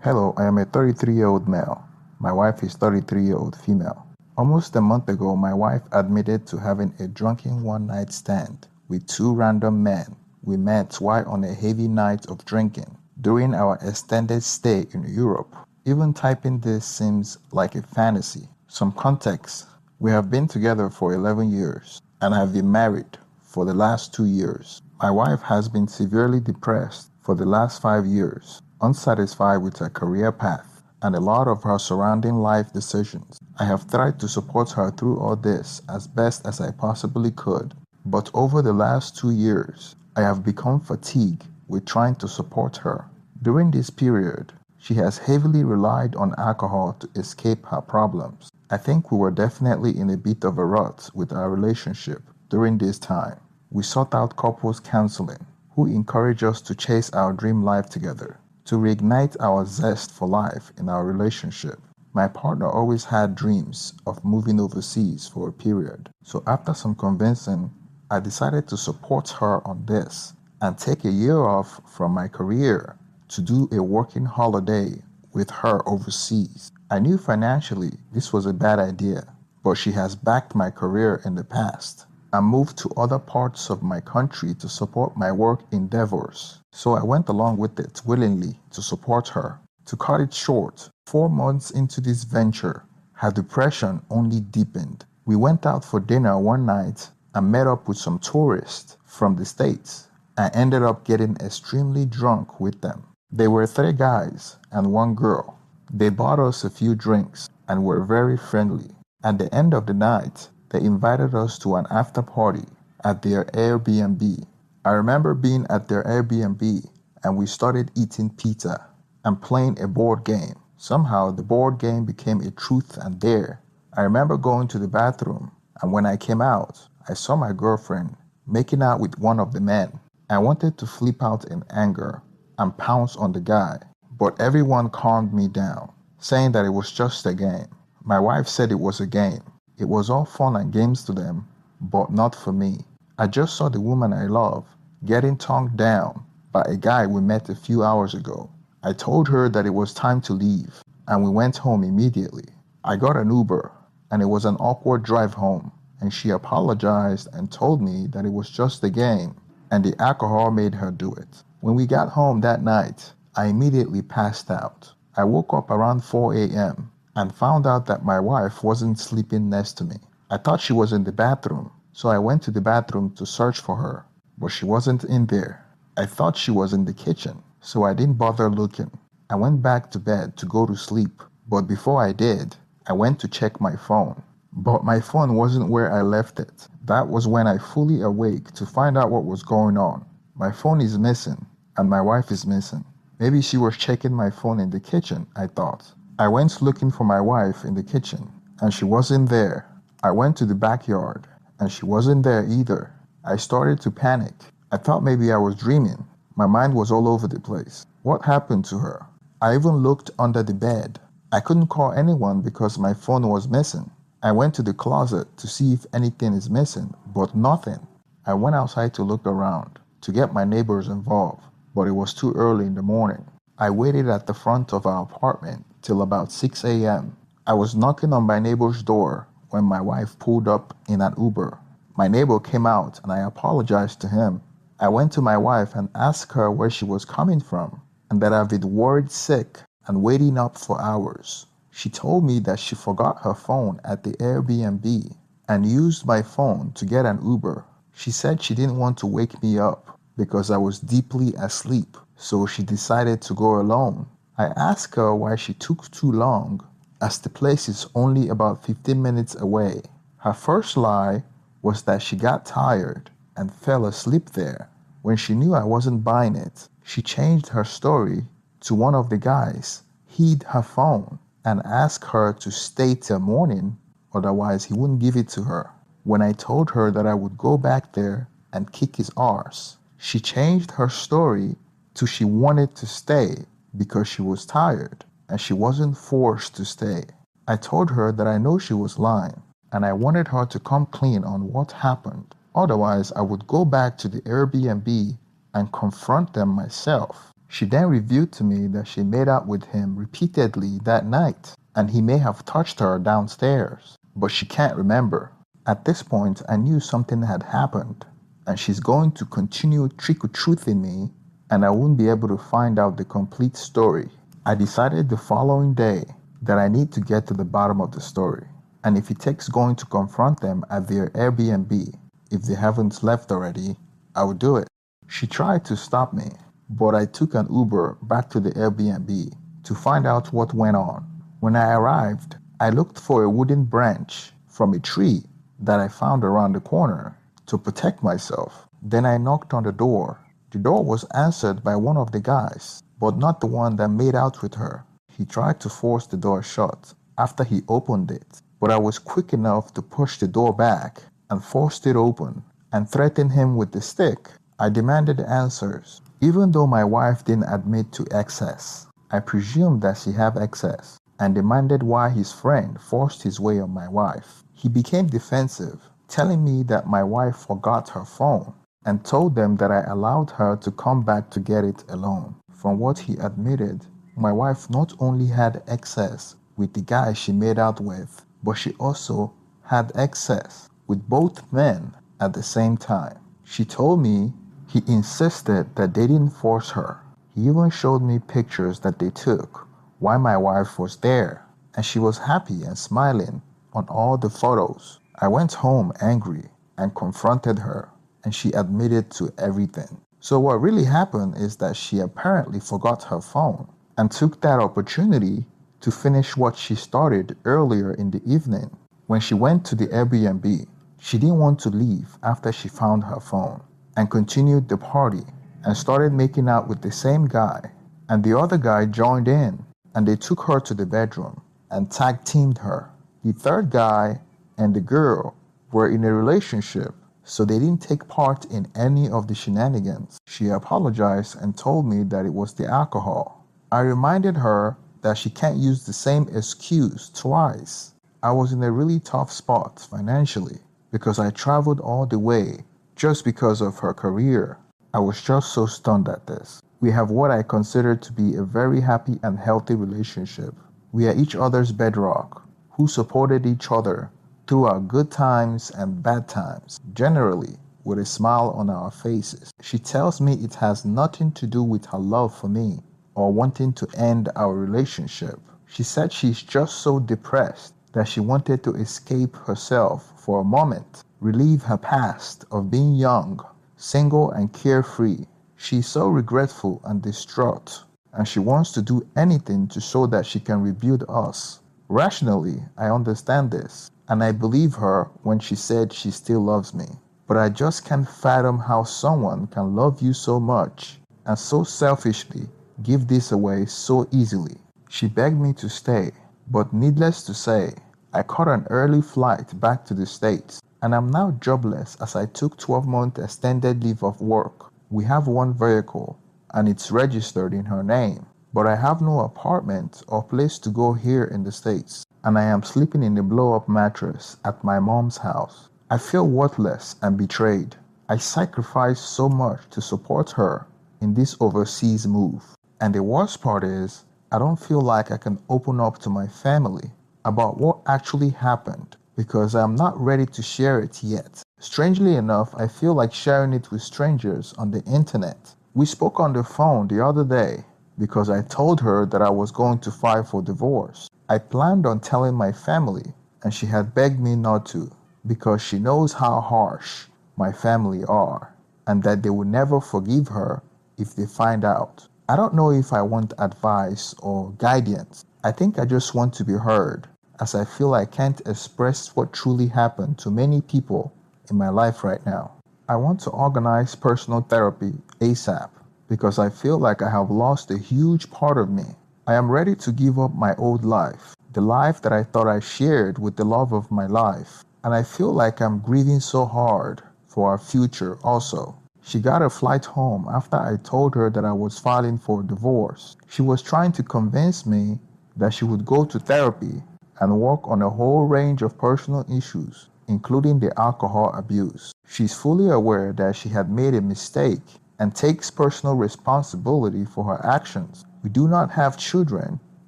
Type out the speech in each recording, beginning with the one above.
Hello, I am a 33-year-old male. My wife is 33-year-old female. Almost a month ago, my wife admitted to having a drunken one-night stand with two random men we met while on a heavy night of drinking during our extended stay in Europe. Even typing this seems like a fantasy. Some context. We have been together for 11 years and have been married for the last 2 years. My wife has been severely depressed for the last 5 years, unsatisfied with her career path and a lot of her surrounding life decisions. I have tried to support her through all this as best as I possibly could, but over the last 2 years, I have become fatigued with trying to support her. During this period, she has heavily relied on alcohol to escape her problems. I think we were definitely in a bit of a rut with our relationship during this time. We sought out couples counseling who encourage us to chase our dream life together, to reignite our zest for life in our relationship. My partner always had dreams of moving overseas for a period, so after some convincing, I decided to support her on this and take a year off from my career to do a working holiday with her overseas. I knew financially this was a bad idea, but she has backed my career in the past and moved to other parts of my country to support my work endeavors. So I went along with it willingly to support her. To cut it short, 4 months into this venture, her depression only deepened. We went out for dinner one night and met up with some tourists from the States. I ended up getting extremely drunk with them. They were 3 guys and 1 girl. They bought us a few drinks and were very friendly. At the end of the night, they invited us to an after party at their Airbnb. I remember being at their Airbnb and we started eating pizza and playing a board game. Somehow the board game became a truth and dare. I remember going to the bathroom and when I came out, I saw my girlfriend making out with one of the men. I wanted to flip out in anger and pounce on the guy, but everyone calmed me down, saying that it was just a game. My wife said it was a game. It was all fun and games to them, but not for me. I just saw the woman I love getting tongued down by a guy we met a few hours ago. I told her that it was time to leave, and we went home immediately. I got an Uber, and it was an awkward drive home, and she apologized and told me that it was just a game, and the alcohol made her do it. When we got home that night, I immediately passed out. I woke up around 4 a.m. and found out that my wife wasn't sleeping next to me. I thought she was in the bathroom, so I went to the bathroom to search for her, but she wasn't in there. I thought she was in the kitchen, so I didn't bother looking. I went back to bed to go to sleep, but before I did, I went to check my phone. But my phone wasn't where I left it. That was when I fully awake to find out what was going on. My phone is missing, and my wife is missing. Maybe she was checking my phone in the kitchen, I thought. I went looking for my wife in the kitchen, and she wasn't there. I went to the backyard, and she wasn't there either. I started to panic. I thought maybe I was dreaming. My mind was all over the place. What happened to her? I even looked under the bed. I couldn't call anyone because my phone was missing. I went to the closet to see if anything is missing, but nothing. I went outside to look around, to get my neighbors involved, but it was too early in the morning. I waited at the front of our apartment till about 6 a.m. I was knocking on my neighbor's door when my wife pulled up in an Uber. My neighbor came out and I apologized to him. I went to my wife and asked her where she was coming from and that I've been worried sick and waiting up for hours. She told me that she forgot her phone at the Airbnb and used my phone to get an Uber. She said she didn't want to wake me up because I was deeply asleep, so she decided to go alone. I asked her why she took too long, as the place is only about 15 minutes away. Her first lie was that she got tired and fell asleep there. When she knew I wasn't buying it, she changed her story to one of the guys hid her phone and asked her to stay till morning, otherwise he wouldn't give it to her. When I told her that I would go back there and kick his arse, she changed her story to she wanted to stay because she was tired and she wasn't forced to stay. I told her that I know she was lying and I wanted her to come clean on what happened. Otherwise, I would go back to the Airbnb and confront them myself. She then revealed to me that she made out with him repeatedly that night, and he may have touched her downstairs, but she can't remember. At this point, I knew something had happened, and she's going to continue trick-or-truthing me, and I wouldn't be able to find out the complete story. I decided the following day that I need to get to the bottom of the story, and if it takes going to confront them at their Airbnb, if they haven't left already, I will do it. She tried to stop me, but I took an Uber back to the Airbnb to find out what went on. When I arrived, I looked for a wooden branch from a tree that I found around the corner to protect myself. Then I knocked on the door. The door was answered by one of the guys, but not the one that made out with her. He tried to force the door shut after he opened it, but I was quick enough to push the door back and forced it open and threatened him with the stick. I demanded answers. Even though my wife didn't admit to excess, I presumed that she had excess and demanded why his friend forced his way on my wife. He became defensive, telling me that my wife forgot her phone and told them that I allowed her to come back to get it alone. From what he admitted, my wife not only had excess with the guy she made out with, but she also had excess with both men at the same time. She told me he insisted that they didn't force her. He even showed me pictures that they took while my wife was there, and she was happy and smiling on all the photos. I went home angry and confronted her, and she admitted to everything. So what really happened is that she apparently forgot her phone and took that opportunity to finish what she started earlier in the evening. When she went to the Airbnb, she didn't want to leave after she found her phone and continued the party and started making out with the same guy. And the other guy joined in, and they took her to the bedroom and tag teamed her. The third guy and the girl were in a relationship, so they didn't take part in any of the shenanigans. She apologized and told me that it was the alcohol. I reminded her that she can't use the same excuse twice. I was in a really tough spot financially because I traveled all the way just because of her career. I was just so stunned at this. We have what I consider to be a very happy and healthy relationship. We are each other's bedrock, who supported each other through our good times and bad times, generally with a smile on our faces. She tells me it has nothing to do with her love for me or wanting to end our relationship. She said she's just so depressed that she wanted to escape herself for a moment, relieve her past of being young, single and carefree. She's so regretful and distraught, and she wants to do anything to show that she can rebuild us. Rationally, I understand this, and I believe her when she said she still loves me. But I just can't fathom how someone can love you so much and so selfishly give this away so easily. She begged me to stay, but needless to say, I caught an early flight back to the States, and I'm now jobless as I took 12-month extended leave of work. We have one vehicle, and it's registered in her name, but I have no apartment or place to go here in the States, and I am sleeping in a blow-up mattress at my mom's house. I feel worthless and betrayed. I sacrificed so much to support her in this overseas move, and the worst part is, I don't feel like I can open up to my family about what actually happened because I'm not ready to share it yet. Strangely enough, I feel like sharing it with strangers on the internet. We spoke on the phone the other day because I told her that I was going to file for divorce. I planned on telling my family, and she had begged me not to because she knows how harsh my family are and that they will never forgive her if they find out. I don't know if I want advice or guidance. I think I just want to be heard, as I feel I can't express what truly happened to many people in my life right now. I want to organize personal therapy ASAP because I feel like I have lost a huge part of me. I am ready to give up my old life, the life that I thought I shared with the love of my life, and I feel like I'm grieving so hard for our future also. She got a flight home after I told her that I was filing for divorce. She was trying to convince me that she would go to therapy and work on a whole range of personal issues, including the alcohol abuse. She's fully aware that she had made a mistake and takes personal responsibility for her actions. We do not have children,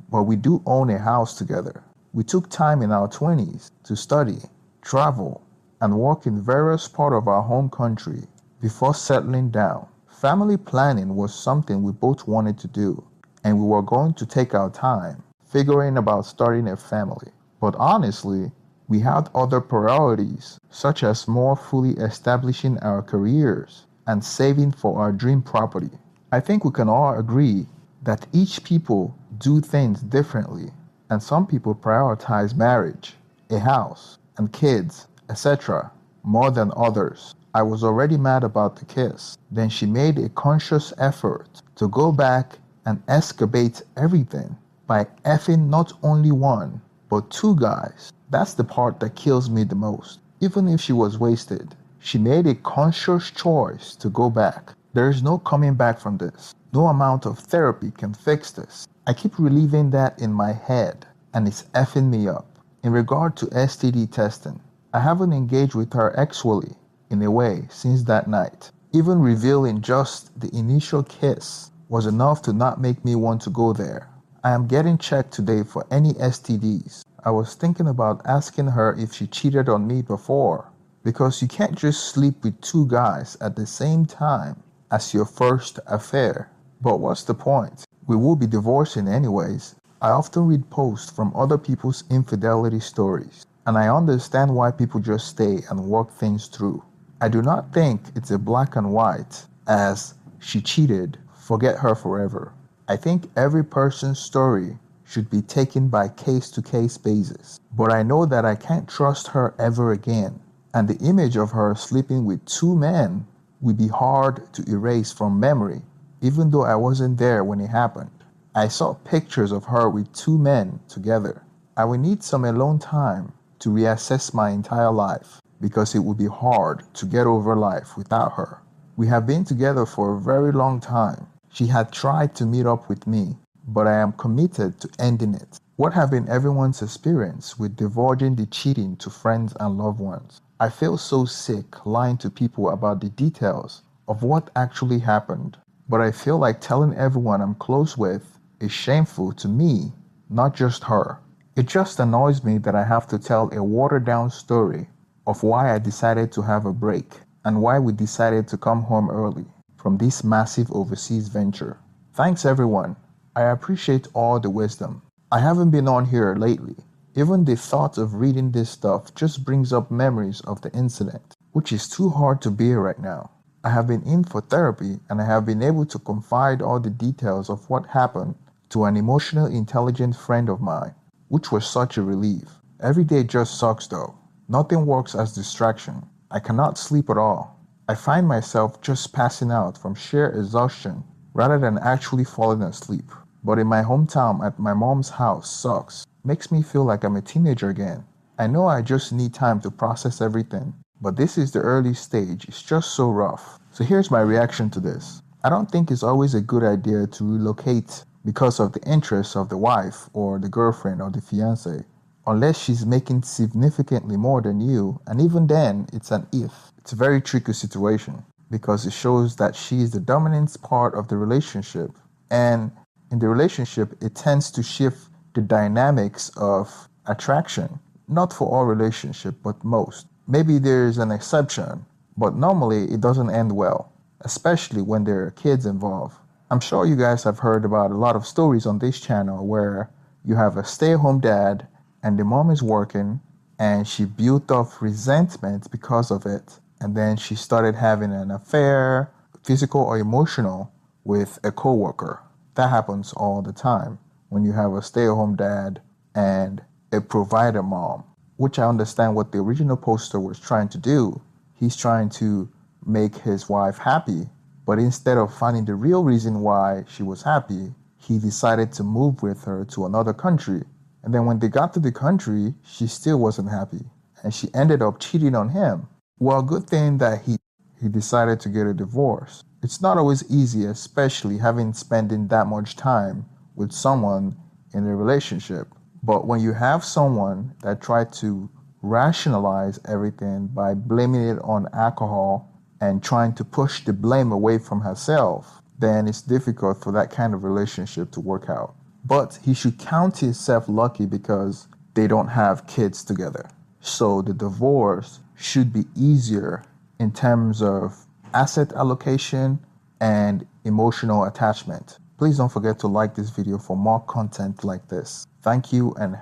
but we do own a house together. We took time in our 20s to study, travel, and work in various parts of our home country before settling down. Family planning was something we both wanted to do, and we were going to take our time figuring about starting a family. But honestly, we had other priorities, such as more fully establishing our careers and saving for our dream property. I think we can all agree that each people do things differently, and some people prioritize marriage, a house, and kids, etc., more than others. I was already mad about the kiss. Then she made a conscious effort to go back and excavate everything by effing not only one, but two guys. That's the part that kills me the most. Even if she was wasted, she made a conscious choice to go back. There is no coming back from this. No amount of therapy can fix this. I keep reliving that in my head, and it's effing me up. In regard to STD testing, I haven't engaged with her sexually in a way since that night. Even revealing just the initial kiss was enough to not make me want to go there. I am getting checked today for any STDs. I was thinking about asking her if she cheated on me before, because you can't just sleep with two guys at the same time as your first affair. But what's the point? We will be divorcing anyways. I often read posts from other people's infidelity stories, and I understand why people just stay and work things through. I do not think it's a black and white as she cheated, forget her forever. I think every person's story should be taken by case-to-case basis. But I know that I can't trust her ever again, and the image of her sleeping with two men would be hard to erase from memory, even though I wasn't there when it happened. I saw pictures of her with two men together. I will need some alone time to reassess my entire life because it would be hard to get over life without her. We have been together for a very long time. She had tried to meet up with me, but I am committed to ending it. What have been everyone's experience with divulging the cheating to friends and loved ones? I feel so sick lying to people about the details of what actually happened, but I feel like telling everyone I'm close with is shameful to me, not just her. It just annoys me that I have to tell a watered down story of why I decided to have a break and why we decided to come home early from this massive overseas venture. Thanks everyone. I appreciate all the wisdom. I haven't been on here lately. Even the thought of reading this stuff just brings up memories of the incident, which is too hard to bear right now. I have been in for therapy and I have been able to confide all the details of what happened to an emotional intelligent friend of mine, which was such a relief. Every day just sucks though. Nothing works as distraction. I cannot sleep at all. I find myself just passing out from sheer exhaustion rather than actually falling asleep. But in my hometown at my mom's house sucks. Makes me feel like I'm a teenager again. I know I just need time to process everything, but this is the early stage. It's just so rough. So here's my reaction to this. I don't think it's always a good idea to relocate because of the interests of the wife or the girlfriend or the fiance, unless she's making significantly more than you, and even then, it's an if. It's a very tricky situation because it shows that she is the dominant part of the relationship, and in the relationship, it tends to shift the dynamics of attraction. Not for all relationships, but most. Maybe there's an exception, but normally it doesn't end well, especially when there are kids involved. I'm sure you guys have heard about a lot of stories on this channel where you have a stay-at-home dad and the mom is working and she built up resentment because of it, and then she started having an affair, physical or emotional, with a coworker. That happens all the time when you have a stay-at-home dad and a provider mom, which I understand what the original poster was trying to do. He's trying to make his wife happy, but instead of finding the real reason why she was happy, he decided to move with her to another country. And then when they got to the country, she still wasn't happy, and she ended up cheating on him. Well, good thing that he decided to get a divorce. It's not always easy, especially having spending that much time with someone in a relationship. But when you have someone that tried to rationalize everything by blaming it on alcohol and trying to push the blame away from herself, then it's difficult for that kind of relationship to work out. But he should count himself lucky because they don't have kids together. So the divorce should be easier in terms of asset allocation and emotional attachment. Please don't forget to like this video for more content like this. Thank you and